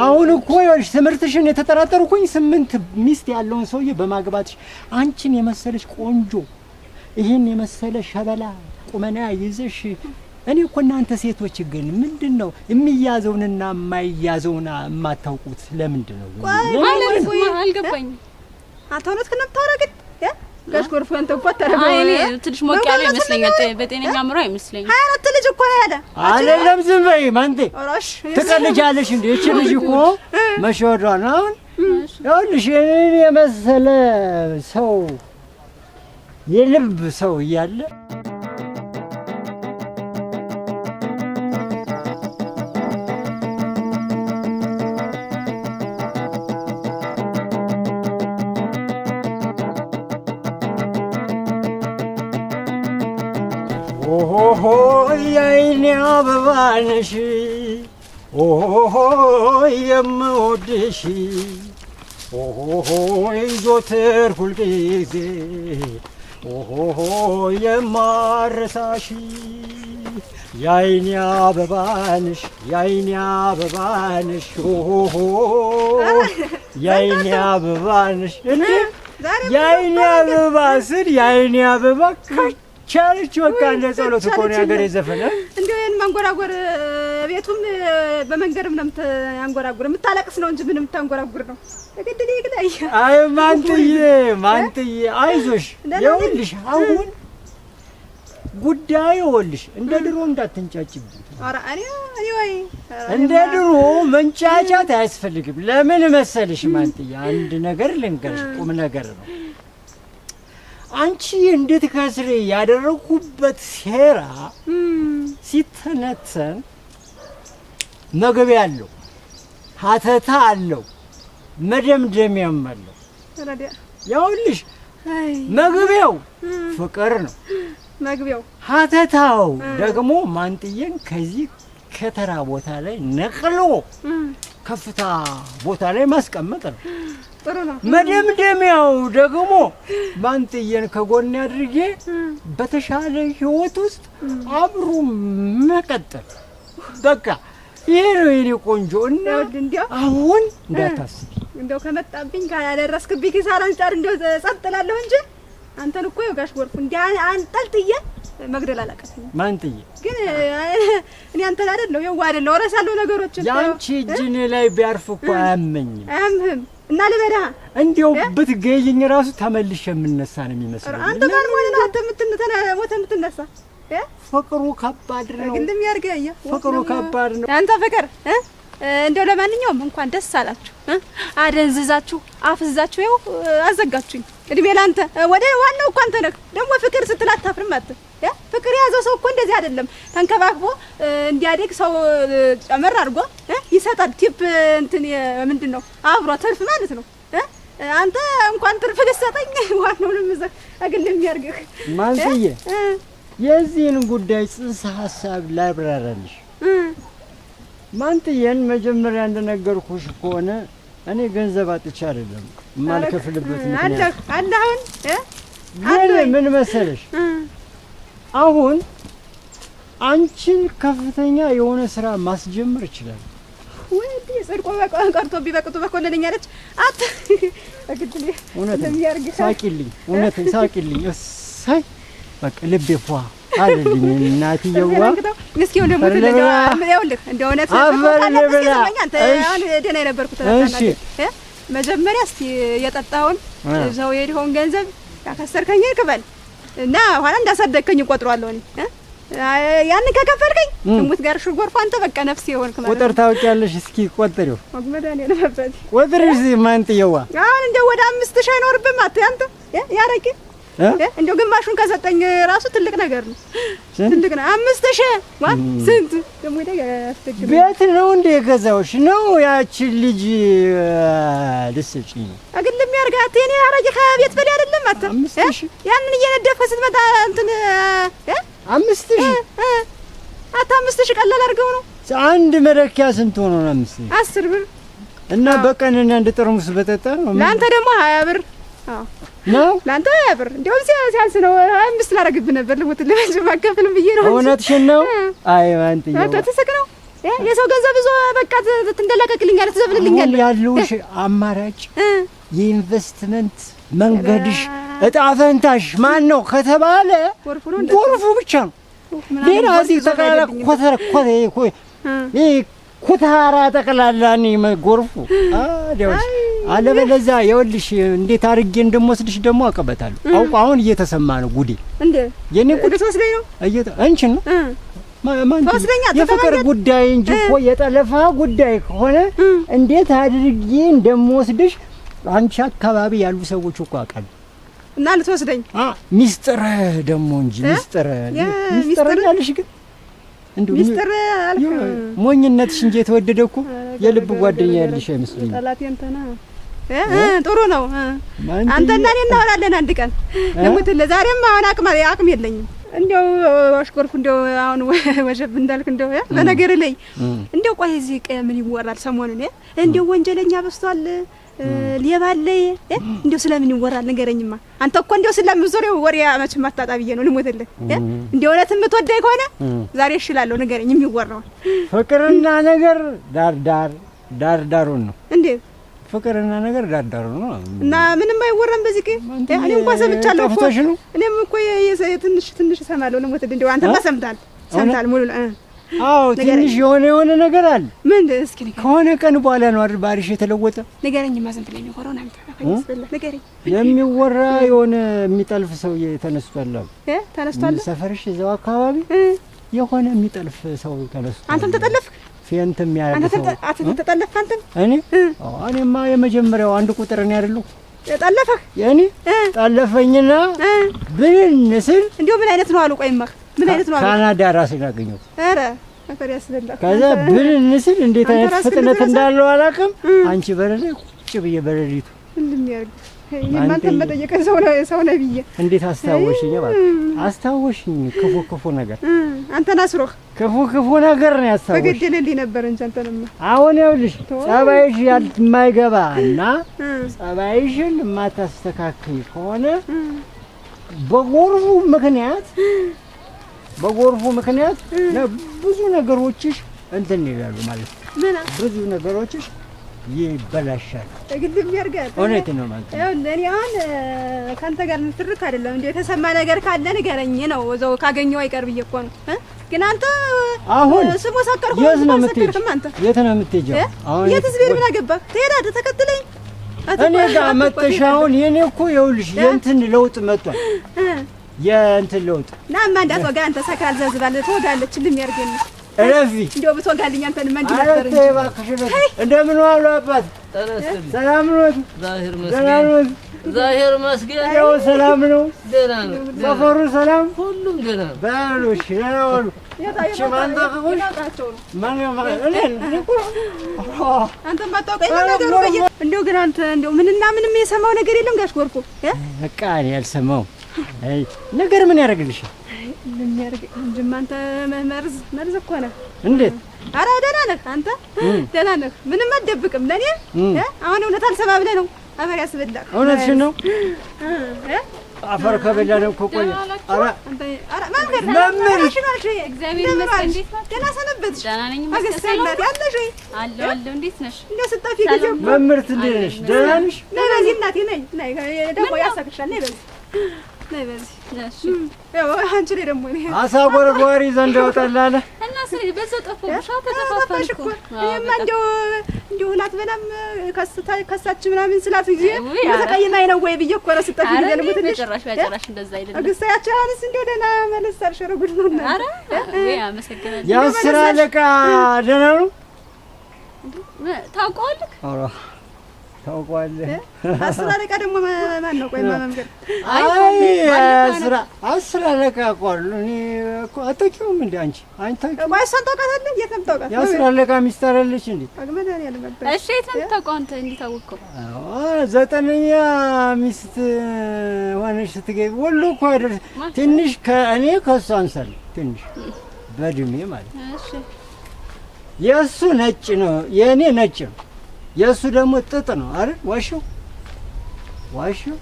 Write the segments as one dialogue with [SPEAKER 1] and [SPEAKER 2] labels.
[SPEAKER 1] አሁን እኮ ይኸውልሽ ትምህርትሽን የተጠራጠርኩኝ 8 ሚስት ያለውን ሰውዬ በማግባትሽ አንቺን የመሰለሽ ቆንጆ ይሄን የመሰለ ሸበላ ቁመና ይዘሽ እኔ እኮ እናንተ ሴቶች ግን ምንድነው የሚያዘውንና የማይያዘውን የማታውቁት ለምንድን ነው?
[SPEAKER 2] ማለት አልገባኝም። አታውነት ከነምታረግት ጋሽ ጎርፎ አንተ እኮ ተረጋጋ። እኔ ትንሽ ሞቅ ያለ ይመስለኛል። በጤነኛ አምሮ አይመስለኝም። 24 ልጅ እኮ ነው ያለ
[SPEAKER 1] አይደለም። ዝም በይ ማንቴ ትቀልጃለሽ እንዴ? እቺ ልጅ እኮ መሸወዷ ነው። ይኸውልሽ እኔን የመሰለ ሰው የልብ ሰው እያለ ኦሆ የኔ አበባ ነሽ ኦሆ የምወድሽ ኦሆ ዘወትር ሁልጊዜ ኦሆ የማረሳሽ የዓይኔ አበባ ነሽ የዓይኔ አበባ ነሽ ኦሆ የዓይኔ አበባ ነሽ እንዴ የዓይኔ አበባ ስል የዓይኔ አበባ ቻለች በቃ እንደ ጸሎት እኮ ነው ያገሬ ዘፈነ
[SPEAKER 2] እንደው ያን ማንጎራጎር ቤቱም በመንገርም ነው ያንጎራጉር የምታለቅስ ነው እንጂ ምንም የምታንጎራጉር ነው ተገደደ ይግላይ
[SPEAKER 1] አይ ማንትዬ አይዞሽ ይኸውልሽ አሁን ጉዳዩ ይኸውልሽ እንደ ድሮ እንዳትንጫጭብኝ
[SPEAKER 2] ኧረ እኔ ወይ
[SPEAKER 1] እንደ ድሮ መንጫጫት አያስፈልግም ለምን መሰልሽ ማንትዬ አንድ ነገር ልንገርሽ ቁም ነገር ነው አንቺ እንድትከስሪ ያደረኩበት ሴራ ሲተነተን መግቢያ አለው ሀተታ አለው መደምደሚያም አለው ያውልሽ መግቢያው ፍቅር ነው
[SPEAKER 2] መግቢያው
[SPEAKER 1] ሀተታው ደግሞ ማንጥየን ከዚህ ከተራ ቦታ ላይ ነቅሎ ከፍታ ቦታ ላይ ማስቀመጥ ነው
[SPEAKER 2] ጥሩ ነው
[SPEAKER 1] መደምደሚያው ደግሞ ማንጥየን ከጎን አድርጌ በተሻለ ህይወት ውስጥ አብሮ መቀጠል በቃ ይሄ ነው የኔ ቆንጆ እና አሁን እንዳታስቢ
[SPEAKER 2] እንደው ከመጣብኝ ካላደረስክብኝ ኪሳራ አንጫር እንደው ጸጥላለሁ እንጂ አንተን እኮ ጋሽ ጎርፉ እንዴ አንጠልጥዬ መግደል አላቀተኝ
[SPEAKER 1] ማንጥዬ
[SPEAKER 2] ግን እኔ አንተን አይደለም የዋ አይደለም ወረሳለሁ ነገሮችን
[SPEAKER 1] ያንቺ እጅኔ ላይ ቢያርፍ እኮ አያመኝም
[SPEAKER 2] እና ልበዳ
[SPEAKER 1] እንዴው ብትገይኝ ራሱ ተመልሼ የምነሳ ነው የሚመስለው
[SPEAKER 2] አንተ ማን ነው አንተ የምትነሳ
[SPEAKER 1] ፍቅሩ ከባድ ነው
[SPEAKER 2] ግንድም ያርገያ
[SPEAKER 1] ፍቅሩ ከባድ ነው
[SPEAKER 2] አንተ ፍቅር እንደው ለማንኛውም እንኳን ደስ አላችሁ አደንዝዛችሁ አፍዝዛችሁ ይው አዘጋችሁኝ እድሜ ላንተ ወደ ዋናው እንኳን ተነክ ደግሞ ፍቅር ስትላት ታፍርም አት ፍቅር ያዘው ሰው እኮ እንደዚህ አይደለም ተንከባክቦ እንዲያደግ ሰው ጨመር አድርጎ ይሰጣል ቲፕ እንትን ምንድነው አብሮ ትርፍ ማለት ነው አንተ እንኳን ትርፍ ልሰጠኝ ዋናውንም ዘ አግልም ያርግህ
[SPEAKER 1] ማንጥዬ የዚህን ጉዳይ ጽንሰ ሐሳብ ላብራራልሽ ማንጥዬን መጀመሪያ እንደነገርኩሽ ከሆነ እኔ ገንዘብ አጥቼ አይደለም ማልከፍልበት ምክንያት
[SPEAKER 2] አላሁን
[SPEAKER 1] ምን መሰለሽ አሁን አንቺን ከፍተኛ የሆነ ስራ ማስጀመር ይችላል
[SPEAKER 2] ወይ ጽድቆ በቃን ቀርቶ ቢበቅጡ በኮነለኛለች አት አግድሊ
[SPEAKER 1] እንደሚያርግ ሳቂልኝ እውነቴን ሳቂልኝ እሰይ በቃ ልቤ ፏ አለልኝ እናትየዋ
[SPEAKER 2] እስኪ ወደ ሞት ለጃው ያውልህ እንደው እውነት አንተ አሁን ደህና የነበርኩት ተናናለህ መጀመሪያ እስቲ የጠጣውን ዘው የዲሆን ገንዘብ ያከሰርከኝ ይከፈል እና ኋላ እንዳሳደከኝ ቆጥሯለሁ እኔ ያን ከከፈልከኝ ሙት ጋር ሽጎርፎ አንተ በቃ ነፍስ ይሆንክ ማለት
[SPEAKER 1] ቁጥር ታውቂያለሽ እስኪ ቆጥሪው
[SPEAKER 2] ወግመዳን የለበት
[SPEAKER 1] ቆጥሪው ማንጥየዋ
[SPEAKER 2] አሁን እንደው ወደ 5000 አይኖርብም አንተ ያረቂ እንደው ግማሹን ከሰጠኝ ራሱ ትልቅ ነገር ነው ትልቅ ነው 5000 ዋት ስንት ደሞ ያስተግብ
[SPEAKER 1] ቤት ነው እንደ ገዛውሽ ነው ያቺ ልጅ ልስጪኝ
[SPEAKER 2] አግልም ያርጋት የኔ አረጀ ከቤት በል አይደለም አታ ያንን እየነደፈ ስትመጣ እንትን
[SPEAKER 1] 5000
[SPEAKER 2] አታ 5000 ቀላል አድርገው ነው
[SPEAKER 1] አንድ መለኪያ ስንት ሆኖ ነው 5000
[SPEAKER 2] 10 ብር
[SPEAKER 1] እና በቀን አንድ ጠርሙስ በጠጣ ነው
[SPEAKER 2] ለአንተ ደግሞ 20 ብር
[SPEAKER 1] ነው
[SPEAKER 2] ላንተ ያብር እንደው ሲያንስ ነው 25 ላረግብ ነበር ልሞት ለማከፍልም ብዬ ነው
[SPEAKER 1] እውነትሽን ነው አይ ማንጥዬ
[SPEAKER 2] አንተ ተሰክነው የሰው ገንዘብ ይዞ በቃ ትንደላቀቅልኛለህ፣ ትዘብልልኛለህ።
[SPEAKER 1] ያለውሽ አማራጭ የኢንቨስትመንት መንገድሽ እጣ ፈንታሽ ማን ነው ከተባለ ጎርፉ ብቻ ነው። ሌላ እዚህ ጠቅላላ ኩታራ ጠቅላላ ጎርፉ አዲያውሽ። አለበለዚያ ይኸውልሽ እንዴት አድርጌ እንደምወስድሽ ደግሞ አቀበታለሁ። አውቁ አሁን እየተሰማ ነው ጉዴ። እንዴ የኔ ጉዴ ተወስደኝ ነው አንቺን ነው የፍቅር ጉዳይ እንጂ እኮ የጠለፋ ጉዳይ ከሆነ እንዴት አድርጌ እንደምወስድሽ አንቺ አካባቢ ያሉ ሰዎች እኮ አውቃለሁ።
[SPEAKER 2] እና ልትወስደኝ
[SPEAKER 1] ሚስጥር ደግሞ እንጂ ሚስጥር ያልሽ ግን እንዴ ሚስጥር አልኩ። ሞኝነትሽ እንጂ የተወደደ እኮ የልብ ጓደኛ ያልሽ አይመስልኝም። ጠላቴ እንተና ጥሩ ነው። አንተና እኔ እናወራለን አንድ ቀን ለሙትለ። ዛሬም አሁን አቅም የለኝም። እንደው አሽኮርኩ እንደው አሁን ወጀብ እንዳልክ እንደው በነገር ላይ እንደው ቆይ እዚህ ምን ይወራል ሰሞኑን? እንደው ወንጀለኛ በዝቷል፣ ሌባ አለ። እንደው ስለምን ይወራል ንገረኝማ። አንተ እኮ እንደው ስለምዞሬው ወሬ መቼም አታጣ ብዬ ነው ልሞትልህ። እንደው እውነትም የምትወደኝ ከሆነ ዛሬ እሽላለሁ፣ ንገረኝ የሚወራው ፍቅርና ነገር ዳር ዳሩን ነው እንዴ? ፍቅርና ነገር ዳርዳሩ ነው እና ምንም አይወራም በዚህ ከ እኔ እንኳን ሰምቻለሁ እኮ እኔም እኮ ትንሽ እሰማለሁ። ለሞት እንደው አንተማ ሰምታል ሙሉ አዎ ትንሽ የሆነ ነገር አለ። ምን እስኪ ከሆነ ቀን በኋላ ነው አይደል ባሪሽ የተለወጠ ንገረኝማ። ዝም ብለኝ ነው ኮሮና ንገረኝ። የሚወራ የሆነ የሚጠልፍ ሰውዬ ተነስቷል ተነስቷል ሰፈርሽ እዛው አካባቢ የሆነ የሚጠልፍ ሰው ተነስቷል። አንተም ተጠለፍክ? ፌንት የሚያደርገው አንተ ተጠለፍክ? አንተም እኔማ የመጀመሪያው አንድ ቁጥር ነው አይደል? ጠለፈህ? የኔ ጠለፈኝና ብንስል እንደው ምን አይነት ነው አሉ? ቆይማ ምን አይነት ነው አሉ? ካናዳ ራሴን አገኘው። ኧረ አፈር ያስበላል። ከዛ ብንስል እንዴት አይነት ፍጥነት እንዳለው አላውቅም። አንቺ በረደ ቁጭ ብዬ በረዲቱ እንደሚያርግ ማንተ መጠየቅ ሰው ነው ብዬ እንዴት አስታወሽኝ? ማለት አስታወሽኝ። ክፉ ነገር አንተና ስሮህ ክፉ ነገር ነው ያስታወሽ። በገደለልኝ ነበር እንጂ አንተንም አሁን ይኸውልሽ ጸባይሽ የማይገባና ጸባይሽን የማታስተካክይ ከሆነ በጎርፉ ምክንያት ብዙ ነገሮችሽ እንትን ይላሉ ማለት ነው። ብዙ ነገሮችሽ ይበላሻል። ግድም ያርጋል። እውነት ነው ማለት ነው። እኔ አሁን ካንተ ጋር ንትርክ አይደለም እንዴ የተሰማ ነገር ካለ ንገረኝ ነው። እዛው ካገኘው አይቀር ብዬ እኮ ነው። ግን አንተ አሁን ስሙ ሰከርኩ የት ነው የምትሄጂው? አሁን የት ዝቤር ምን አገባህ? ትሄዳለህ ተከትለኝ። እኔ ጋር መጥተሽ አሁን የኔ እኮ ይኸውልሽ የእንትን ለውጥ መጥቷል። የእንትን ለውጥ ናማ እንዳትወጋ አንተ ሰክራል ዘዝባለህ ትወጋለች። ልም ያርገኝ እረፊ እንደው ብትወጋልኝ አንተን መንጅ ነበር እንጂ እንደምን ዋሉ አባት? ሰላም ነው? ዛሂር መስገን ያው ሰላም ነው። ደህና ነው። ሰፈሩ ሰላም ሁሉም ደህና ነው። ባሉሽ ያው ችማንታ ከሆነ ማን አንተ ማጣውቀኝ ነገር ነው። እንደው ግን አንተ እንደው ምንና ምንም የሰማው ነገር የለም ጋሽ ጎርኩ በቃ እኔ ያልሰማው አይ ነገር ምን ያደርግልሻል? ምን ያደርግ እንጂ አንተ መርዝ እኮ ነህ። እንዴት? ኧረ ደህና ነህ አንተ ደህና ነህ። ምንም አትደብቅም ለኔ። አሁን እውነት አልሰማ ብለህ ነው አፈር ያስበላህ። እውነትሽን ነው። አፈር ከበላ ነው እኮ ቆይ። ኧረ መምህር እግዚአብሔር ይመስገን። እንዴት ነው? ደህና ሰነበትሽ? ደህና ነኝ መስገን ያለሽ ወይ? አለሁ። እንዴት ነሽ? እንደው ስጠፊ ጊዜ መምህርት እንዴት ነሽ? ደህና ነሽ? ነይ በዚህ እናቴ ነይ ደግሞ ያሳክሻል። ነይ በዚህ ነሽ ያው አንቺ ላይ ደግሞ እኔ አሳ ጎርጓሪ ዘንድ ወጣላለ እና ስለዚህ በዛው ጠፋሽ ተጠፋፋሽ እኮ እኔማ እንደው ላትበላም ከሳች ምናምን ስላት ጊዜ ተቀይማይ ነው ወይ ብዬ እኮ ነው ስጠፊ ጊዜ ልሙት በጭራሽ እንደዛ አይደለም። አግስታያቻንስ እንደው ደህና መለስ አልሸረጉድ ነው። ኧረ ወይ አመሰግናለሁ። ያው ስራ ለቃ ደህና ነው ታውቀዋለህ? ኧረ ታውቀዋለህ። አስራ አለቃ ደግሞ ማን ነው? ቆይ ማመምገር አይ አስራ አለቃ ቆል እኔ እኮ አታውቂውም እንዴ አንቺ ታውቂው? ቆይ እሷን ታውቃታለህ? የት ነው የምታውቃት? የአስራ አለቃ ሚስት አይደለች እንዴ? አግመዳን ያለ ነበር። እሺ የት ነው የምታውቀው አንተ? እንዴት አወቅከው? ዘጠነኛ ሚስት ሆነሽ ስትገቢ ወሎ እኮ አይደል? ትንሽ ከእኔ ከእሷ አንሳለሁ ትንሽ በእድሜ ማለት ነው። እሺ የእሱ ነጭ ነው የእኔ ነጭ ነው የእሱ ደግሞ ጥጥ ነው አይደል? ዋሽው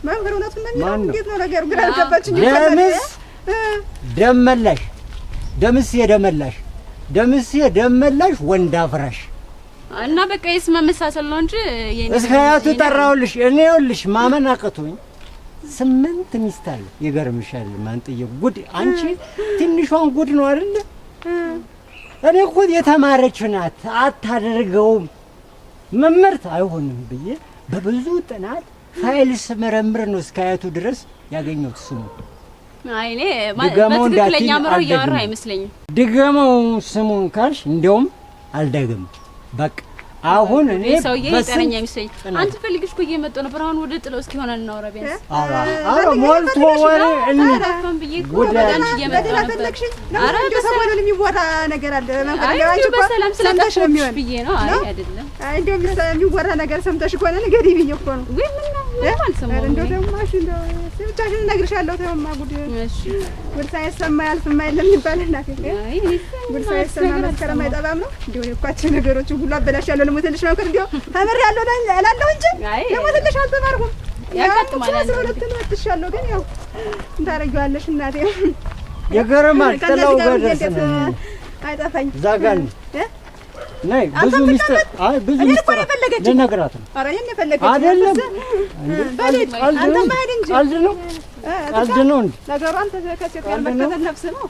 [SPEAKER 1] መምህር እውነቱን ነው። እንዴት ነው ነገሩ? ግራ ገባች እንጂ ደምስ ደመላሽ ደምስ የደመላሽ ደምሴ ደመላሽ ወንድ አፍራሽ
[SPEAKER 2] እና በቃ የስም መመሳሰል ነው እንጂ
[SPEAKER 1] እስካያቱ ጠራውልሽ። እኔ ይኸውልሽ ማመን አቅቶኝ 8 ሚስት አለ። ይገርምሻል ማንጥዬ ጉድ አንቺ ትንሿን ጉድ ነው አይደል? እኔ እኮ የተማረች ናት አታደርገውም መመርት አይሆንም ብዬ በብዙ ጥናት ፋይል ስመረምር ነው እስካያቱ ድረስ ያገኘሁት ስሙ።
[SPEAKER 2] አይኔ በትክክለኛ አምሮ እያወራ አይመስለኝም።
[SPEAKER 1] ድገመው ስሙን ካልሽ እንደውም አልደግም በቃ አሁን እኔ
[SPEAKER 2] ሰውዬ ይጠረኛ አይመስለኝ። አንተ ፈልግሽ እኮ እየመጣሁ ነበር። አሁን ወደ ጥለው እስኪ ሆነን እናወራ ቢያንስ።
[SPEAKER 1] አረ ሞልቶ ወሬ
[SPEAKER 2] እንዴ ወዳንቺ እየመጣሁ ነበር። አረ በሰላም የሚወራ ነገር አለ መንገድ አንቺ እኮ በሰላም ስለታሽ ነው የሚሆን ብዬ ነው። አይ አይደለም እንደው የሚወራ ነገር ሰምተሽ ከሆነ ንገሪኝ ብዬ እኮ ነው። ወይ ምን አልሰማሁም። እንደው ደማሽ እንደው ብቻሽን እነግርሻለሁ። ተውማ ጉድ እሺ ጉድ ሳይሰማ ያልፍማ የለም ይባል እናቴ። አይ ጉድ ሳይሰማ መስከረም አይጠባም ነው። እንደው እኮአችሁ ነገሮችን ሁሉ አበላሻለሁ። ለሞተልሽ ነው ከርዲዮ ተመር ያለው እላለሁ እንጂ ለሞተልሽ አልተማርኩም። ያጋጥማል አትሻለሁ ግን ያው እንታረጊዋለሽ እናቴ።
[SPEAKER 1] የገረማል ጥላው ገደሰነ
[SPEAKER 2] አይጠፋኝ
[SPEAKER 1] ዛጋን ነይ ብዙ ሚስጥር አይ ብዙ ሚስጥር ለነገራት ነው።
[SPEAKER 2] ኧረ እኔ ፈለገች
[SPEAKER 1] አይደለም አንተ ማይድ እንጂ ቀልድ ነው እንዴ ነገሩ። አንተ ከሴት ጋር መከተል ነፍስ ነው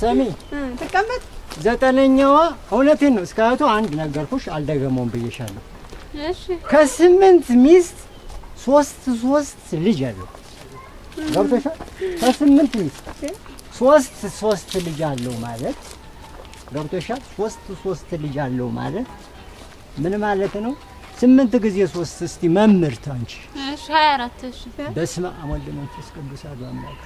[SPEAKER 1] ሰሚ ተቀመጥ። 9ኛዋ እውነቴን ነው። እስካሁን አንድ ነገርኩሽ አልደገመውም ብዬሻለሁ። እሺ ከ8 ሚስት 3 ልጅ አለው። ገብቶሻል? ከ8 ሚስት 3 ልጅ አለው ማለት ገብቶሻል? 3 ልጅ አለው ማለት ምን ማለት ነው? 8 ጊዜ 3 እስቲ መምህርት አንቺ።
[SPEAKER 2] እሺ 24 እሺ።
[SPEAKER 1] በስመ አብ ወወልድ ወመንፈስ ቅዱስ አሐዱ አምላክ።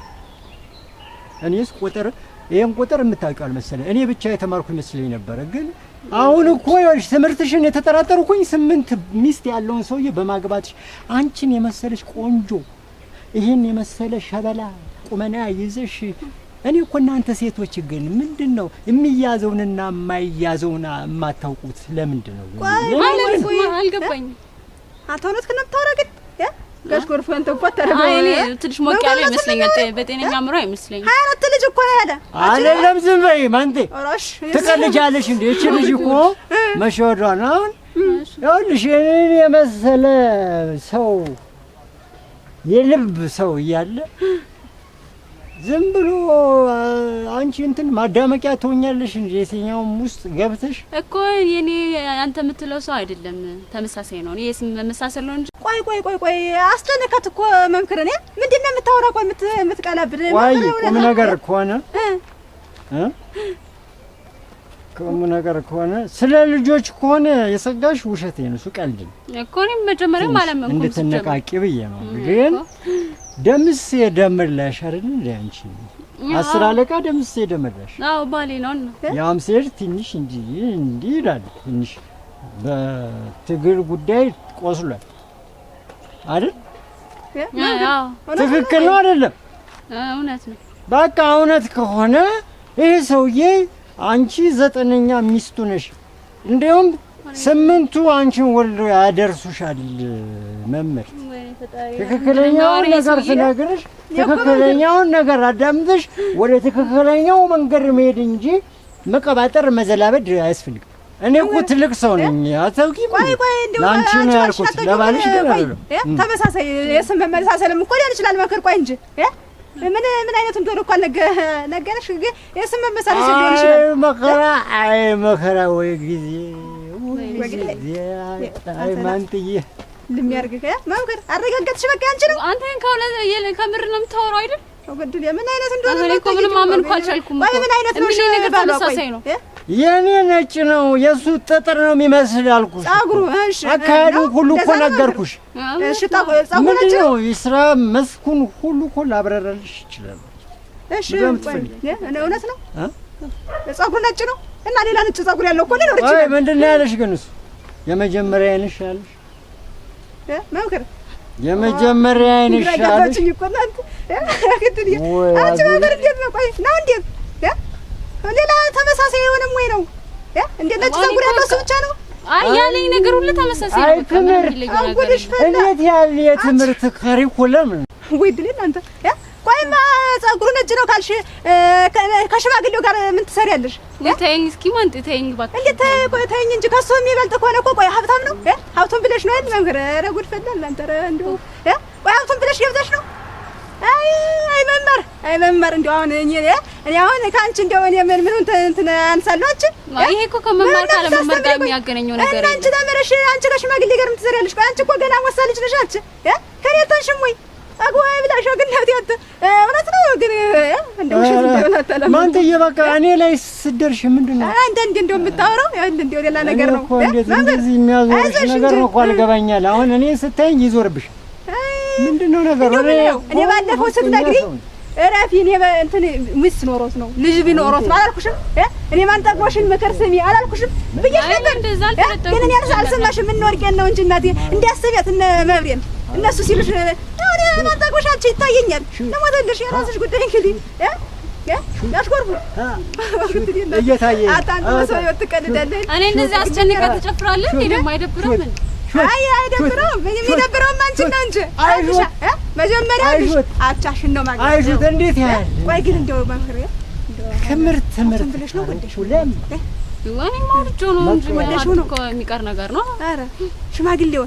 [SPEAKER 1] እኔስ ቁጥር ይሄን ቁጥር የምታውቂው አልመሰለኝ። እኔ ብቻ የተማርኩ ይመስለኝ ነበር። ግን አሁን እኮ ይኸውልሽ ትምህርትሽን የተጠራጠርኩኝ 8 ሚስት ያለውን ሰውዬ በማግባትሽ አንቺን የመሰለሽ ቆንጆ ይሄን የመሰለ ሸበላ ቁመና ይዘሽ እኔ እኮ እናንተ ሴቶች ግን ምንድነው የሚያዘውንና የማይያዘውን የማታውቁት ለምንድን ነው?
[SPEAKER 2] አልገባኝም። አታውነት ከነብታውራ ግን ጋሽ ጎርፎን ተቆጣ ተረጋጋ። አይ ትንሽ ሞቅ ያለ ይመስለኛል። በጤነኛ አምሮ አይመስለኝም። 24 ልጅ እኮ ያለ
[SPEAKER 1] አይደለም። ዝም በይ ማንቴ ትቀልጃለሽ እንዴ? እቺ ልጅ እኮ መሸወዷ ነው። ይኸውልሽ እኔን የመሰለ ሰው የልብ ሰው እያለ ዝም ብሎ አንቺ እንትን ማዳመቂያ ትሆኛለሽ እንጂ የትኛውም ውስጥ ገብተሽ እኮ
[SPEAKER 2] የኔ አንተ የምትለው ሰው አይደለም። ተመሳሳይ ነው። እኔ መመሳሰል ነው እንጂ ቆይ አስተነካት እኮ መምክር እኔ ምንድነው የምታወራ? ቆይ የምትቀላብድ
[SPEAKER 1] ቁም ነገር ከሆነ ቁም ነገር ከሆነ ስለ ልጆች ከሆነ የሰጋሽ ውሸቴ ነው። እሱ ቀልድ ነው
[SPEAKER 2] እኮ እኔም መጀመሪያም አላመንኩም።
[SPEAKER 1] እንድትነቃቂ ብዬ ነው። ግን ደምሴ ደመላሽ አይደል እንዴ አንቺ? 10 አለቃ ደምሴ ደመላሽ።
[SPEAKER 2] አዎ ባሌ ነው።
[SPEAKER 1] ያም ሴት ትንሽ እንጂ እንዲህ ይላል። ትንሽ በትግል ጉዳይ ቆስሏል አይደል?
[SPEAKER 2] አዎ
[SPEAKER 1] ትክክል ነው አይደለም?
[SPEAKER 2] እውነት ነው።
[SPEAKER 1] በቃ እውነት ከሆነ ይሄ ሰውዬ አንቺ 9ኛ ሚስቱ ነሽ። እንደውም 8ቱ አንቺን ወልዶ ያደርሱሻል። መምህር ትክክለኛውን ነገር ስነግርሽ ትክክለኛውን ነገር አዳምጥሽ ወደ ትክክለኛው መንገድ መሄድ እንጂ መቀባጠር መዘላበድ አያስፈልግም። እኔ እኮ ትልቅ ሰው ነኝ አታውቂም? ላንቺ ነው ያልኩት ለባልሽ ግን አይደለም።
[SPEAKER 2] ተመሳሳይ የስም መመሳሰልም እኮ ሊሆን ይችላል። መከር ቆይ እንጂ ምን አይነት እንደሆነ እኮ ነገረሽ። ግን የስም መመሳሰል ሊሆን ይችላል።
[SPEAKER 1] አይ መከራ ወይ ጊዜ አይ ማንጥዬ
[SPEAKER 2] ለሚያርግህ መምከር አረጋጋትሽ። በቃ አንቺ ነው አንተ ከሆነ ከምር ነው የምታወራው አይደል? ወግድል የምን አይነት እንደሆነ ነው እኮ ምንም ማመን እኮ አልቻልኩም እኮ። ምን አይነት ነው ነገር ተመሳሳይ ነው።
[SPEAKER 1] የኔ ነጭ ነው የሱ ጥጥር ነው የሚመስል አልኩሽ።
[SPEAKER 2] ጸጉሩ እሺ
[SPEAKER 1] አካሄዱ ሁሉ እኮ ነገርኩሽ።
[SPEAKER 2] እሺ ጸጉሩ
[SPEAKER 1] ነው የሥራ መስኩን ሁሉ እኮ ላብራራልሽ ይችላል።
[SPEAKER 2] እሺ እውነት ነው ጸጉሩ ነጭ ነው እና ሌላ ነጭ ጸጉር ያለው እኮ ሊኖር ይችላል።
[SPEAKER 1] አይ ምንድነው ያለሽ ግን እሱ የመጀመሪያ አይንሽ ያለሽ
[SPEAKER 2] መምከር
[SPEAKER 1] የመጀመሪያ አይንሽ ያለሽ
[SPEAKER 2] ያጋጭኝ እኮ እናንተ አንቺ መምከር እንዴት ነው? ቆይ ነው እንዴት ሌላ ተመሳሳይ የሆነም ወይ ነው እንዴ? ነጭ ጸጉር ያለው እሱ ብቻ ነው? አይ ያለኝ ነገር ሁሉ ተመሳሳይ ነው።
[SPEAKER 1] እንዴት ያለ የትምህርት ካሪኩለም
[SPEAKER 2] ወይ ድል እናንተ ቆይማ ጸጉሩ ነጭ ነው ካልሽ ከሽማግሌው ጋር ምን ትሰሪያለሽ?
[SPEAKER 3] ተይኝ እስኪ ማን ተይኝ እባክሽ።
[SPEAKER 2] እንዴት ተይኝ እንጂ ከሱ የሚበልጥ ከሆነ እኮ ቆይ ሀብታም ነው ሀብቱን ብለሽ ነው አይደል? መምከር ኧረ ጉድ ፈላል አንተ ኧረ እንደው ቆይ ሀብቱን ብለሽ ገብተሽ ነው? አይ መመር እንደው አሁን እኔ አሁን ካንቺ እንደው እኔ ምን እንትን አንሳለሁ አንቺ
[SPEAKER 3] ይሄ እኮ ከመማር ካለ መማር ጋር የሚያገናኘው ነገር
[SPEAKER 2] አንቺ ተመረሽ አንቺ ከሽማግሌ ጋር የምትሰሪያለሽ ቆይ አንቺ እኮ ገና ወሳ ልጅ ነሽ አንቺ ከኔ አታንሽም ወይ አጓይ ብላሽ ግን ነው እውነት ነው ግን እንደው እሺ እንደው
[SPEAKER 1] ማንተዬ በቃ እኔ ላይ ስደርሽ ምንድነው
[SPEAKER 2] አንተ እንደው የምታወራው እንደው ሌላ ነገር ነው
[SPEAKER 1] እንደዚህ የሚያዞርሽ ነገር ነው እኮ አልገባኛል አሁን እኔ ስታይኝ ይዞርብሽ ምንድነው ነገሩ
[SPEAKER 2] እኔ ባለፈው ስትነግሪኝ እረፊ እኔ እንትን ምስ ኖሮት ነው ልጅ ቢኖሮት ነው አላልኩሽም እኔ ማን ጠቅሞሽን ምክር ስሚ አላልኩሽም ብዬሽ ነበር ግን እኔ አልሰማሽም እንወርቄን ነው እንጂ እናቴ እንዲያስቢያት እነ መብሬን እነሱ ሲሉሽ እኔ ማን ጠቅሞሻቸው ይታየኛል ለሞተልሽ የራስሽ ጉዳይ እንግዲህ ያሽኮርቡ
[SPEAKER 1] እየታየ
[SPEAKER 2] አታንተ ሰው ይወጥቀልደልኝ
[SPEAKER 3] እኔ እንደዚህ አስጨንቀህ ትጨፍራለህ እንዴ ደግሞ አይደብርም እንዴ
[SPEAKER 2] አይደብረው ምን የሚደብረው አንቺ ነው እንጂ አይሽ መጀመሪያ አቻሽን ነው ማለት
[SPEAKER 1] አይሹት እንዴት ያህል
[SPEAKER 2] ወይ ግን እንደው ማክሬ
[SPEAKER 1] ትምህርት
[SPEAKER 2] ብለሽ ነው ወደሽ
[SPEAKER 3] ለም ወኔ ማርጆ ነው እንጂ ወደሽ ነው የሚቀር ነገር ነው
[SPEAKER 2] አረ ሽማግሌው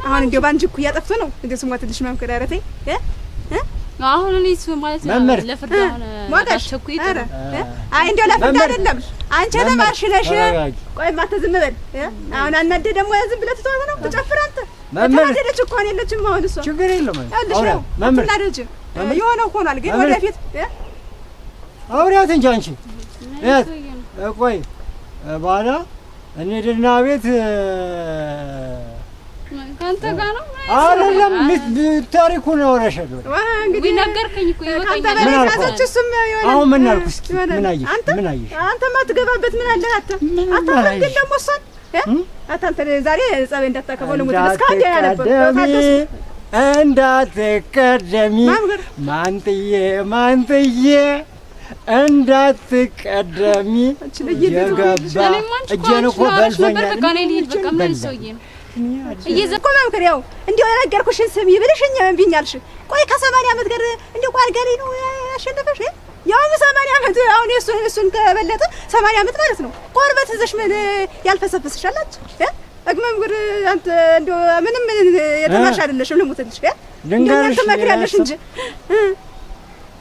[SPEAKER 2] አሁን እንደው ባንቺ እኮ ያጠፍቶ ነው እንደው ስሞትልሽ ማምከራ አረተይ
[SPEAKER 3] አሁን እኔስ ማለት ነው ለፍርድ አሁን አሸኩይ ጥሩ
[SPEAKER 2] አይ እንደው ለፍርድ አይደለም አንቺ ተማርሽ ነሽ ቆይ ማተዝም በል አሁን አናደ ደግሞ ዝም ብለህ ትተዋት ነው ትጨፍር አንተ ተናደደች እኮ ነው የለችም አሁን እሷ
[SPEAKER 1] ችግር የለም
[SPEAKER 2] አውራ መምህር ተናደደች የሆነው ሆኗል ግን ወደፊት
[SPEAKER 1] አውሪያት እንጂ አንቺ ቆይ በኋላ እንሂድና ቤት
[SPEAKER 3] ካንተ ጋር ነው
[SPEAKER 1] አይደለም ታሪኩን አወራሻለሁ
[SPEAKER 3] እንግዲህ ነገርከኝ እኮ ይወጣኛል
[SPEAKER 1] ምን አልኩሽ አሁን ምን አልኩሽ ምን አየሽ
[SPEAKER 2] አንተ ማትገባበት ምን አለ አታውቅም ግን ደግሞ እሷን አታንተ ዛሬ ጸበይ እንዳታከበው ለሞት እስካሁን ያለበት
[SPEAKER 1] እንዳትቀደሚ ማንጥዬ እንዳትቀደሚ የገባ እጄን እኮ በልቶኛል
[SPEAKER 3] በቃ እኔ ልሂድ በቃ ምን ሰውዬ ነው
[SPEAKER 2] እየዘቆ መምከሪያው እንዴው የነገርኩሽን ስሚ ብለሽ እኛ እምቢኛልሽ ቆይ ከ80 ዓመት ጋር እንዴው ቋርጋሊ ነው ያሸነፈሽ ያው 80 ዓመት አሁን እሱን ከበለጠ 80 ዓመት ማለት ነው ቆርበት እዘሽ ምን ያልፈሰፈስሻላች አግመምጉር አንተ እንዴው ምንም የተማርሽ አይደለሽም ልሙትልሽ
[SPEAKER 1] ድንገርሽ
[SPEAKER 2] ትመክሪያለሽ እንጂ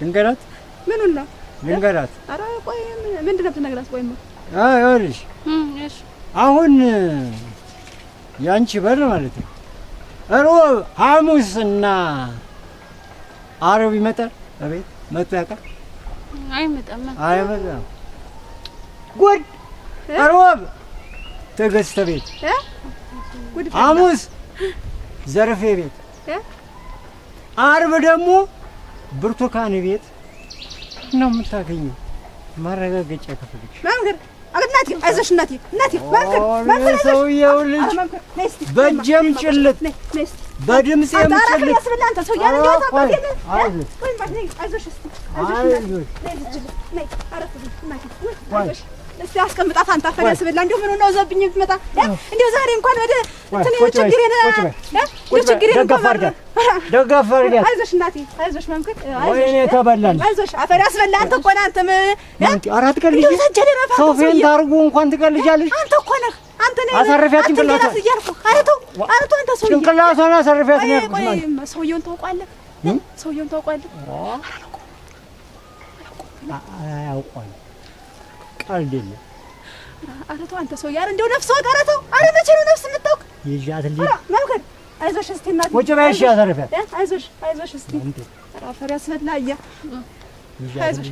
[SPEAKER 1] ድንገራት
[SPEAKER 2] ምኑን ነው
[SPEAKER 1] ድንገራት
[SPEAKER 2] ኧረ ቆይ ምንድን ነው የምትነግራት ቆይማ
[SPEAKER 1] ይኸውልሽ
[SPEAKER 3] እሺ
[SPEAKER 1] አሁን ያንቺ በር ማለት ነው ሮብ ሐሙስና ዓርብ ይመጣል አቤት መጥቶ ያውቃል አይመጣም ጉድ ሮብ ትዕግስት ቤት ሐሙስ ዘርፌ ቤት ዓርብ ደግሞ ብርቱካን ቤት ነው የምታገኘው ማረጋገጫ ከፈልሽ
[SPEAKER 2] ማንገር እናቴ አይዞሽ እናቴ ማንገር
[SPEAKER 1] ሰውዬው ልጅ በእጄም ጭልጥ በድምጼም ጭልጥ
[SPEAKER 2] ያስብላንተ ሰው ያለ ያታ ባገነ አይዞሽ እስቲ አስቀምጣት አንተ አፈር ያስብላ እንደው ምን ነው ዘብኝ የምትመጣ እንደው ዛሬ እንኳን ወደ እንትን ችግሬን
[SPEAKER 1] ደጋፍ አድርጊያት
[SPEAKER 2] አይዞሽ እናቴ አይዞሽ ማንገር
[SPEAKER 1] ወይኔ ተበላን
[SPEAKER 2] አይዞሽ አፈር ያስብላ አንተ እኮ ነህ አንተ
[SPEAKER 1] አራት ቀን ልጅ ሰው ፌን ታርጉ እንኳን ትቀልጃለሽ
[SPEAKER 2] አንተ እኮ ነህ አንተ ነህ
[SPEAKER 1] አሳርፊያት ጭንቅላቷን
[SPEAKER 2] እያልኩህ አረተው አንተ ሰው
[SPEAKER 1] ጭንቅላቷን አሳርፊያት ነው ያልኩሽ ማለት
[SPEAKER 2] ሰውየውን ታውቀዋለህ ሰውየውን ታውቀዋለህ
[SPEAKER 1] አያውቀዋል ቀልድ የለም
[SPEAKER 2] አረተው አንተ ሰው ያረ እንደው ነፍስ ወጣ አረተው አረ መቼ ነው ነፍስ የምታውቅ
[SPEAKER 1] ይዣት ልጅ
[SPEAKER 2] ማምከር አይዞሽ እስቲ እናት
[SPEAKER 1] ቁጭ በይ እሺ አሳርፊያት
[SPEAKER 2] አይዞሽ እስቲ አፈር ያስበላያ አይዞሽ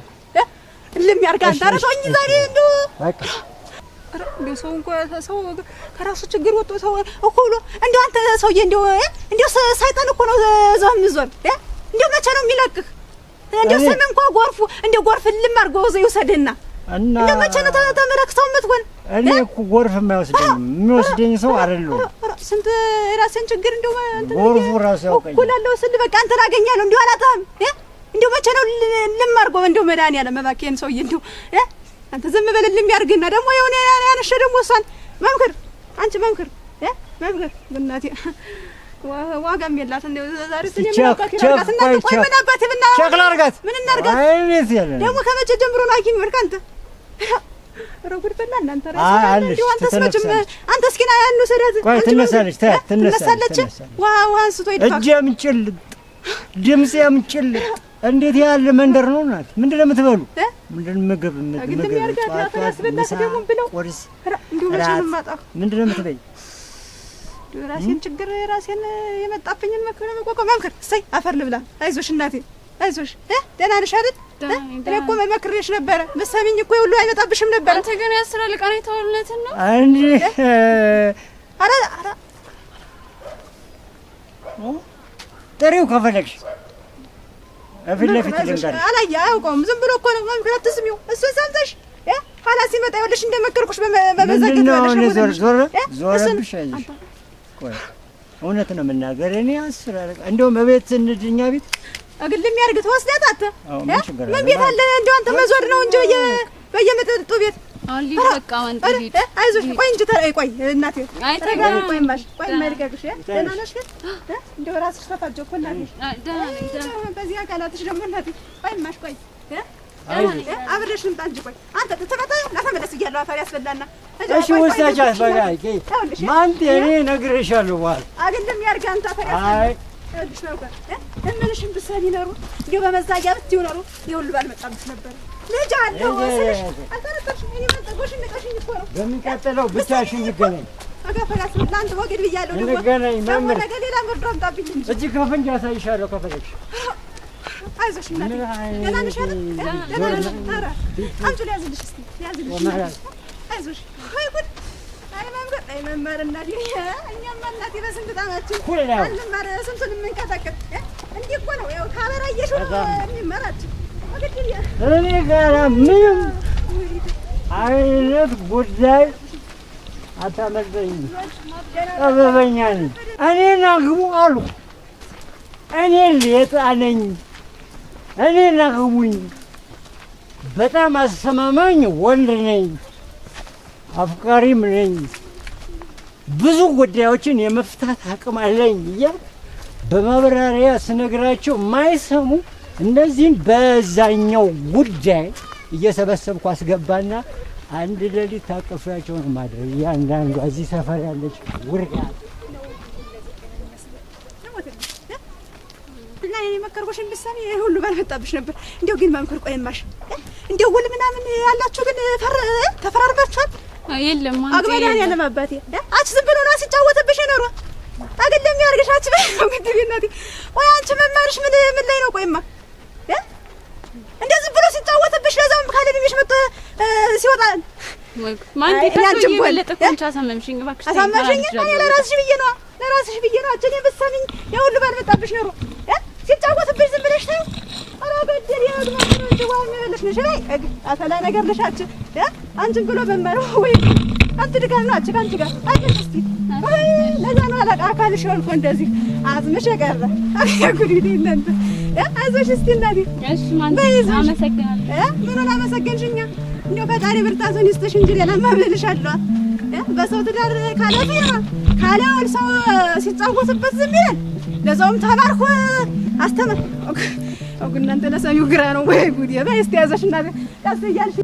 [SPEAKER 2] ለሚያርጋ አንተ አረተውኝ ዛሬ እንደው
[SPEAKER 1] በቃ
[SPEAKER 2] እንደው ሰው እንኳን ሰው ከራሱ ችግር ወጥቶ ሰው እኮሎ እንደው አንተ ሰውዬ እንደው ሰይጣን እኮ ነው ዘምዞን እንደው መቼ ነው የሚለቅህ እንደው ሰም እንኳን ጎርፉ እንደው ጎርፍ ልም አድርጎ ዘው ይወሰድና እና እንደው መቼ ነው ተመረክተው የምትሆን
[SPEAKER 1] እኔ እኮ ጎርፍ የሚወስደኝ ሰው አይደለሁም
[SPEAKER 2] ስንት ራስን ችግር እንደው አንተ
[SPEAKER 1] ጎርፉ ራሱ ያውቀኝ
[SPEAKER 2] እኮላለሁ ስል በቃ አንተ አገኛለሁ እንደው አላጣም እንደው መቼ ነው ልም አድርጎ እንደው መድኃኒዓለም መባከን ሰውዬ እንደው አንተ ዝም በልልም ያርግና ደግሞ የሆነ ያነሸ ደግሞ እሷን መምከር አንቺ መምከር በእናቴ ዋጋም የላት እንደው ዛሬ
[SPEAKER 1] ቸክ ላድርጋት
[SPEAKER 2] ምን እናድርጋት?
[SPEAKER 1] አይኔት ያለ
[SPEAKER 2] ደግሞ ከመቼ ጀምሮ ነው ሐኪም ወድቅ አንተ ረጉድ በላ እናንተ ራስህ አንተስ መቼም አንተ እስኪ ና ያኑ ሰዳት
[SPEAKER 1] ትነሳለች
[SPEAKER 2] ትነሳለች ዋው አንስቶ ይድፋ
[SPEAKER 1] እጄም ጭልጥ ድምጼም ጭልጥ እንዴት ያለ መንደር ነው ናት ምንድን ነው የምትበሉ ምንድን ምግብ ቁርስ ምንድን ነው የምትበይ
[SPEAKER 2] ራሴን ችግር ራሴን የመጣብኝን መምከር እሰይ አፈር ልብላ አይዞሽ እናቴ አይዞሽ ደህና ነሽ አይደል እኔ እኮ መመክሬሽ ነበረ መሰሚኝ እኮ ሁሉ አይመጣብሽም ነበር
[SPEAKER 3] አንተ ግን ያስራል ቃኔ ተወልነትን ነው
[SPEAKER 1] እንዴ አረ ጥሪው ከፈለግሽ እፍለፊት ልንገር
[SPEAKER 2] አላያ አያውቀውም ዝም ብሎ እኮ ነው መምከራት ትስሚው እሱን ሰምተሽ ኋላ ሲመጣ ይኸውልሽ እንደመከርኩሽ በመዘገት
[SPEAKER 1] ያለሽ ዞረብሽ አይዞሽ ቆይ እውነት ነው የምናገር እኔ አስራለሁ እንደውም በቤት እንድኛ ቤት
[SPEAKER 2] አግልም ያርግ ተወስዳት አተ ምን ቤት አለ እንደው አንተ መዞር ነው እንጂ በየመጠጡ ቤት
[SPEAKER 3] አሁን ሊፈቃ ወንድ ሊድ
[SPEAKER 2] አይዞሽ ቆይ እንጂ ተራይ ቆይ እናቴ ተረጋጊ ቆይ ማሽ ቆይ ማይርጋግሽ ደህና ነሽ ግን እንደው ራስሽ ተፋጀው እኮ እናቴ ደህና በዚህ አካላትሽ ደግሞ እናቴ ቆይ ማሽ ቆይ አብረሽ ልምጣ እንጂ ቆይ አንተ ተፈታ ላተመለስ እያለሁ አፈር ያስበላና
[SPEAKER 1] እሺ ወስዳቻት በላይ ማንቴ እኔ ነግሬሻለሁ በኋላ
[SPEAKER 2] አግልም ያርግ አንተ አፈር ያስበላና እልሽ ነው እምልሽም ብሰኒ ነሩ እንደው በመዛጊያ ብትዩ ነሩ ይሁሉ ባልመጣብሽ ነበር ልጅ አለው ወስልሽ አልተረጠሽ እኔ መንጠቆሽ ንቀሽኝ እኮ ነው
[SPEAKER 1] በሚቀጥለው ብቻሽን እንገናኝ
[SPEAKER 2] አጋፈላስ ለአንተ ወግድ ብያለሁ
[SPEAKER 1] እንገናኝ ማምር
[SPEAKER 2] ነገ ሌላ ምርድ አምጣብኝ እንጂ
[SPEAKER 1] እጅ ከፍንጅ አሳይሻለሁ ከፈለግሽ
[SPEAKER 2] አይዞሽ እናቴ ደህና ነሽ አይደል ደህና ነሽ ኧረ አንቺ ሊያዝልሽ እስኪ ሊያዝልሽ አይዞሽ ወይ ጉድ አይ መማር እናቴ እኛማ እናቴ በስንት ጣማችን አንማር ስንቱን የምንቀጠቅጥ እንዲህ እኮ ነው ያው ካበራየሽ የሚመራች
[SPEAKER 1] እኔ ጋር ምንም አይነት ጉዳይ አታመልጠኝም ጠበበኛ ነኝ እኔን አግቡ አሉ እኔ ሌጣ ነኝ እኔን አግቡኝ በጣም አስተማማኝ ወንድ ነኝ አፍቃሪም ነኝ ብዙ ጉዳዮችን የመፍታት አቅም አለኝ እያልኩ በማብራሪያ ስነግራቸው የማይሰሙ እነዚህን በዛኛው ጉዳይ እየሰበሰብኩ አስገባና አንድ ሌሊት ታቀፊያቸው ነው ማድረግ እያንዳንዷ እዚህ ሰፈር ያለች ውርጋት
[SPEAKER 2] እና እኔ መከርኩሽን ብትሰሚ ይሄ ሁሉ ባልመጣብሽ ነበር እንደው ግን መምከር ቆይማሽ እንደው ውል ምናምን ያላችሁ ግን ተፈራርማችኋል
[SPEAKER 3] የለም
[SPEAKER 2] አግባዳን ያለም አባቴ አንቺ ዝም ብሎ ነው ሲጫወተብሽ ነው አገለም ያርግሽ አንቺ በግድ ቢናቲ ወይ አንቺ መማርሽ ምን ላይ ነው ቆይማ እንደዚህ ብሎ ሲጫወተብሽ ለዛውም ካለድምሽ መጥቶ ሲወጣ
[SPEAKER 3] ማን ዲታንቺ ወለጠ ኮንቻ አሳመምሽኝ እባክሽ
[SPEAKER 2] አሳመምሽኝ እኔ ለራስሽ ብዬ ነው አንቺ በሰሚኝ ያውሉ ባልመጣብሽ ነው ሲጫወተብሽ ዝም ብለሽ ነው አራገደል ያግማ ነው ጀዋም ይበለሽ ነሽ ላይ አፈላ ነገር ለሻች አንቺን ብሎ በመረው ወይ አንተ ድጋም ነው አንቺ ጋር አይደል እስቲ ለዛ ነው አለቃ አካልሽ ሆንኩ እንደዚህ አዝመሽ ቀረ አያጉዲ እናንተ አይዞሽ እስቲ እናቴ
[SPEAKER 3] እሺ ማን አመሰግናለሁ
[SPEAKER 2] ምኑን አመሰግንሽኛ እንደው ፈጣሪ ብርታቱን ይስጥሽ እንጂ ሌላ ማብልልሻለሁ በሰው ትዳር ካለወል ሰው ሲጫወትበት ዝም ይላል ለዛውም ተባርኮ አስተማር እናንተ ለሰሚው ግራ ነው ወይ ጉድ እስቲ ያዘሽ እናቴ ቀስ እያልሽ